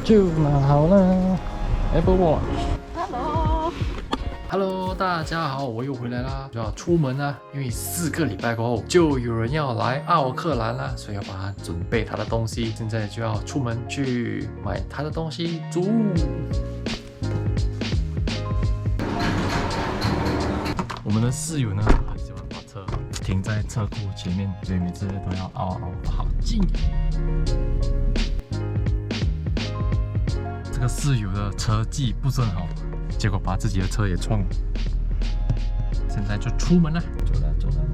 就拿好了 Apple Watch。Hello， 大家好，我又回来啦，就要出门啦，因为4个礼拜过后就有人要来奥克兰啦，所以要把他准备他的东西，现在就要出门去买他的东西走。我们的室友呢，很喜欢把车停在车库前面，所以每次都要凹好近。这个室友的车技不是很好，结果把自己的车也撞了。现在就出门了，走了。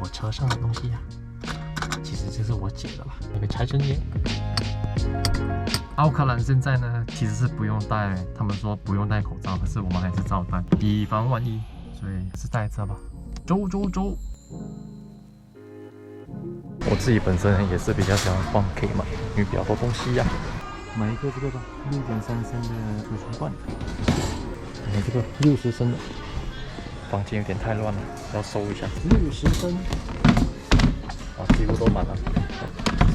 我车上的东西呀，其实这是我姐的啦，那个财神爷。奥克兰现在呢，其实是不用戴，他们说不用戴口罩，可是我们还是照戴，以防万一，所以是戴着吧。走。我自己本身也是比较喜欢逛 K 嘛，因为比较多东西呀。买一个这个吧，6.3升的储存罐。买这个60升的，房间有点太乱了，要收一下。60升，几乎都满了。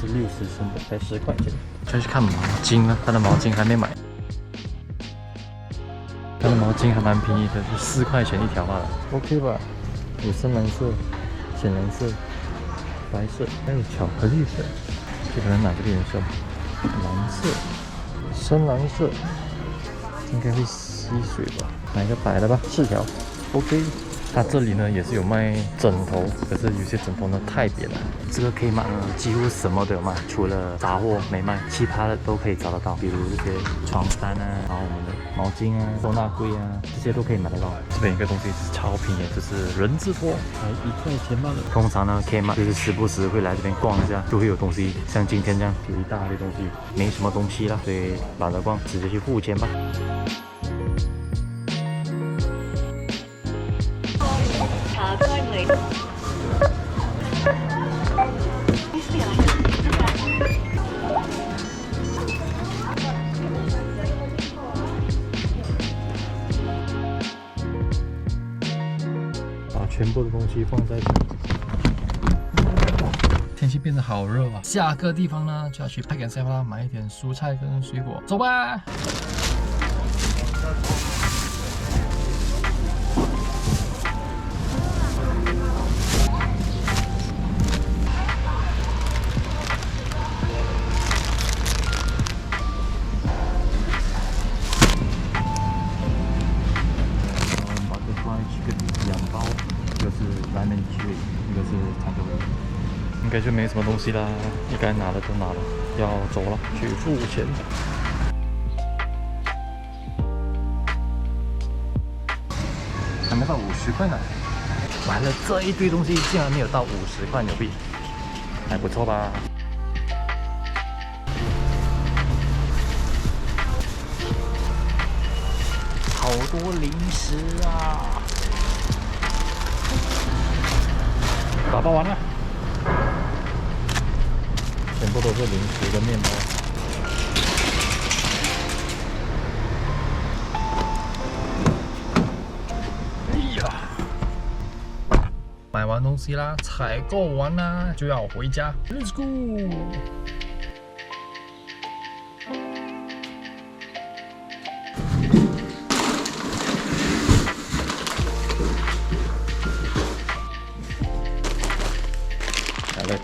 是60升的，才10块钱。再去看毛巾啊，他的毛巾还没买。他的毛巾还蛮便宜的，就4块钱一条罢了。OK 吧？有深蓝色、浅蓝色、白色，还有巧克力色。就可能哪个颜色？蓝色、深蓝色，应该会吸水吧？买个白的吧，4条 ，OK。它这里呢也是有卖枕头，可是有些枕头呢太扁了。这个可以买几乎什么都有卖，除了杂货没卖，其他的都可以找得到，比如这些床单啊，然后我们的毛巾啊、收纳柜啊，这些都可以买得到。这边一个东西是超便宜，就是人字拖，才1块钱罢了。通常呢 K 嘛，就是时不时会来这边逛一下，就会有东西，像今天这样有一大堆东西，没什么东西啦，所以懒得逛，直接去付钱吧。把全部的东西放在这里。天气变得好热啊！下个地方呢就要去Pack and Save啦，买一点蔬菜跟水果，走吧。应该就没什么东西啦，你该拿的都拿了，要走了，去付钱。还没到50块呢，买了这一堆东西，竟然没有到50块纽币，还不错吧？好多零食啊！打包完了。全部都是零食跟面包。哎呀，买完东西啦，采购完啦，就要回家。Let's go！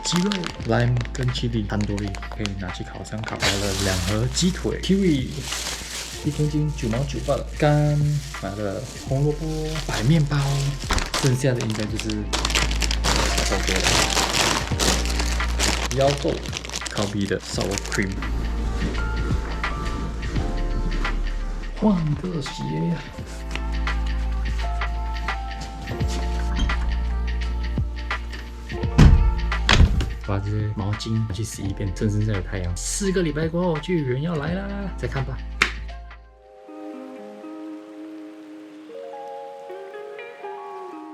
鸡肉、lime 跟 chili tandoori 可以拿去烤箱烤。买了2盒鸡腿 ，kiwi 1公斤9毛9罢了。干买了红萝卜、白面包，剩下的应该就是差不多了。腰豆、烤比的 sour cream。换个鞋呀！把这些毛巾去洗一遍，趁现在有太阳。4个礼拜过后就有人要来啦，再看吧。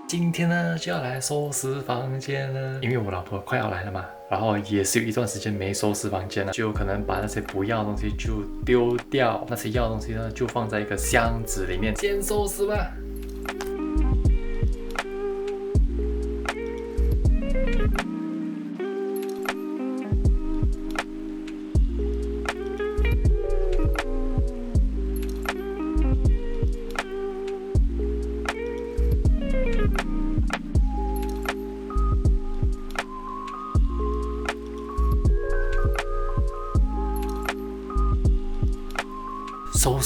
今天呢就要来收拾房间了，因为我老婆快要来了嘛，然后也是有一段时间没收拾房间了，就可能把那些不要的东西就丢掉，那些要的东西呢就放在一个箱子里面，先收拾吧。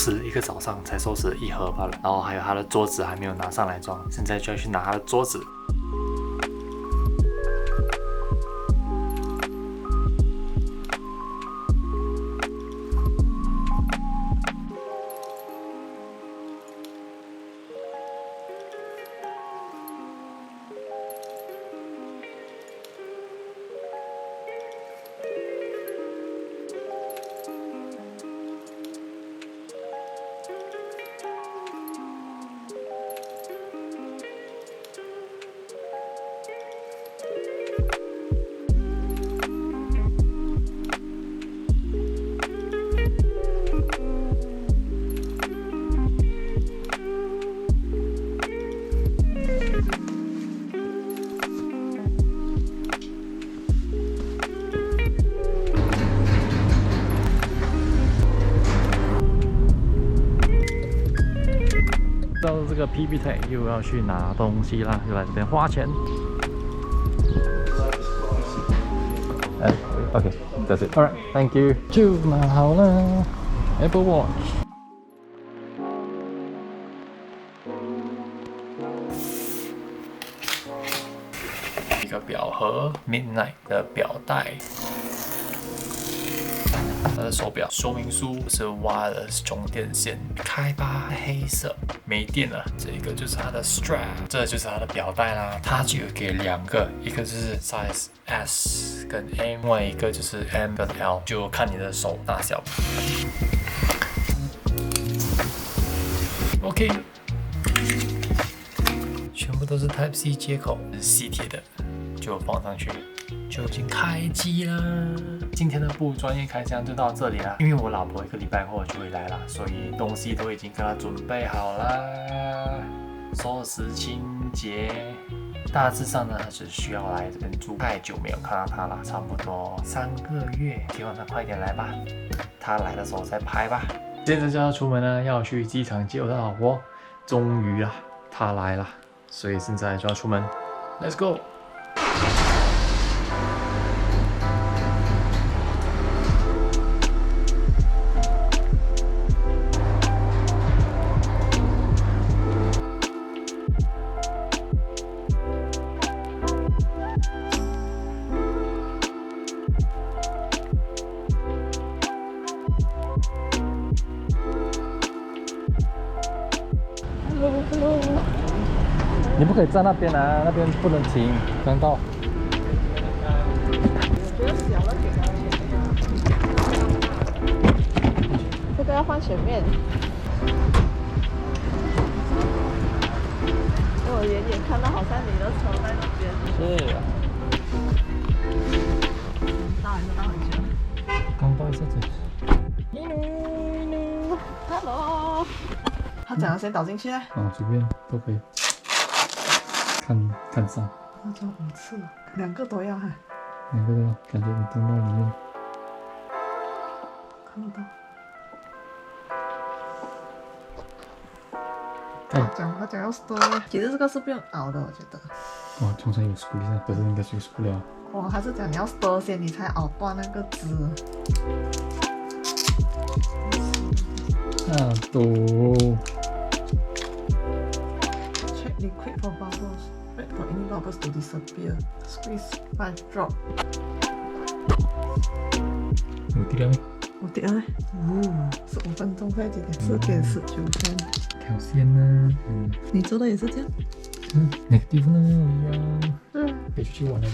拾，一个早上才收拾了1盒罢了。然后还有他的桌子还没有拿上来装，现在就要去拿他的桌子。到这个 PB Tech 又要去拿东西啦，又来这边花钱。OK, that's it. Alright, thank you. 就买好了 Apple Watch。一个表盒 ，Midnight 的表带。它的手表说明书是wireless 中电线，开拔黑色，没电了。这个就是它的 strap， 这就是它的表带啦。它就有给2个，一个就是 size S 跟 M， 另外一个就是 M 跟 L， 就看你的手大小。OK， 全部都是 Type C 接口，是吸铁的，就放上去。就已经开机啦！今天的不专业开箱就到这里啦。因为我老婆1个礼拜后就会来啦，所以东西都已经跟她准备好啦。收拾清洁，大致上呢只需要来这边住。太久没有看到她了，差不多3个月，希望她快点来吧。她来的时候再拍吧。现在就要出门呢，要去机场接我的老婆。终于啊，她来了，所以现在就要出门。Let's go！Hello， 你不可以站那边啊，那边不能停。刚到。我觉得小了挺安全的。这个要放前面。我远远看到好像你的车在那边。是啊。到还是到很久？刚到一下子。Hello。他怎样先倒进去呢？随便都可以。看上。要做5次，2个都要哈。2个都要，感觉你蹲到里面。看不到。他讲要 store， 其实这个是不用熬的，我觉得。哇，通常有 squeeze， 可是应该是 squeeze 不了。哇，还是讲你要 store 先，你才熬断那个汁。Check liquid for bubbles. Wait for any bubbles to disappear. Squeeze 5 drop. 有滴了没？我滴了，15分钟，快几点？4点19分。条线呢？你做的也是这样？哪个地方呢？一样。可以出去玩了。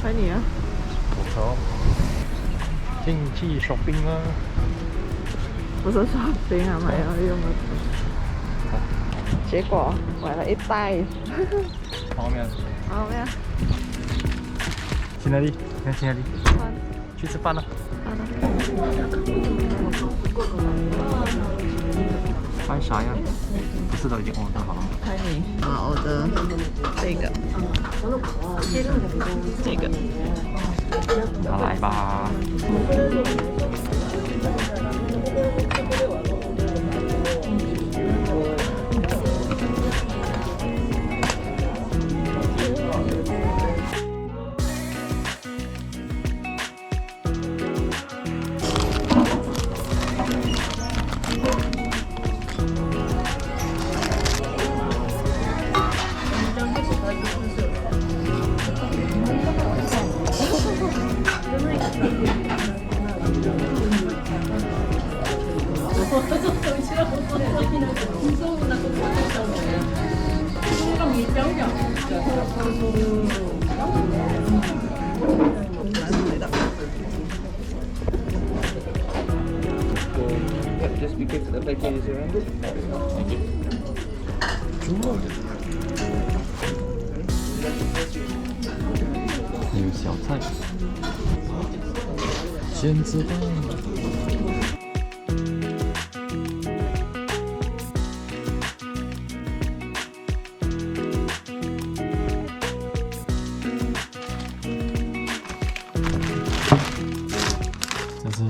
拍你啊！不错，进去shopping啊！不是shopping啊，买要用的。结果买了一袋。泡面。泡面。去哪里？去哪里？去吃饭了。拍啥呀？不是都已经 order 好了吗？拍你好的，这个，这个，那来吧。Just be careful, the package is around. Thank you. 还有小菜，先吃饭。这是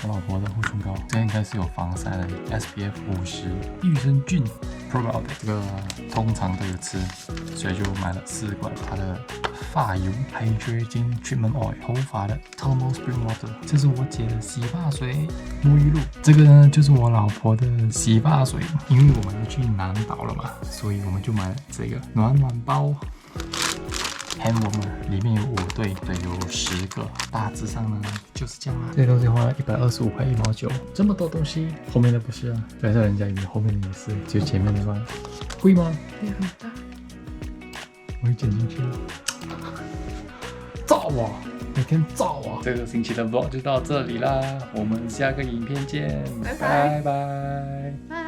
我老婆的护唇膏，这应该是有防晒的 SPF 50，益生菌 Pro 的，这个通常都有吃，所以就买了4罐。它的发油 Hydrating Treatment Oil， 头发的 Thermal Spring Water， 这是我姐的洗发水沐浴露，这个呢就是我老婆的洗发水。因为我们要去南岛了嘛，所以我们就买了这个暖暖包。Hand warmer 里面有5对，有10个，大致上呢就是这样啦。这些东西花了125块1毛9，这么多东西，后面的不是啊？不要叫人家以为后面的也是，只有前面的吧？贵吗？也很大。我会剪进去。造啊！每天造啊！这个星期的 vlog 就到这里啦，我们下个影片见，拜拜拜拜。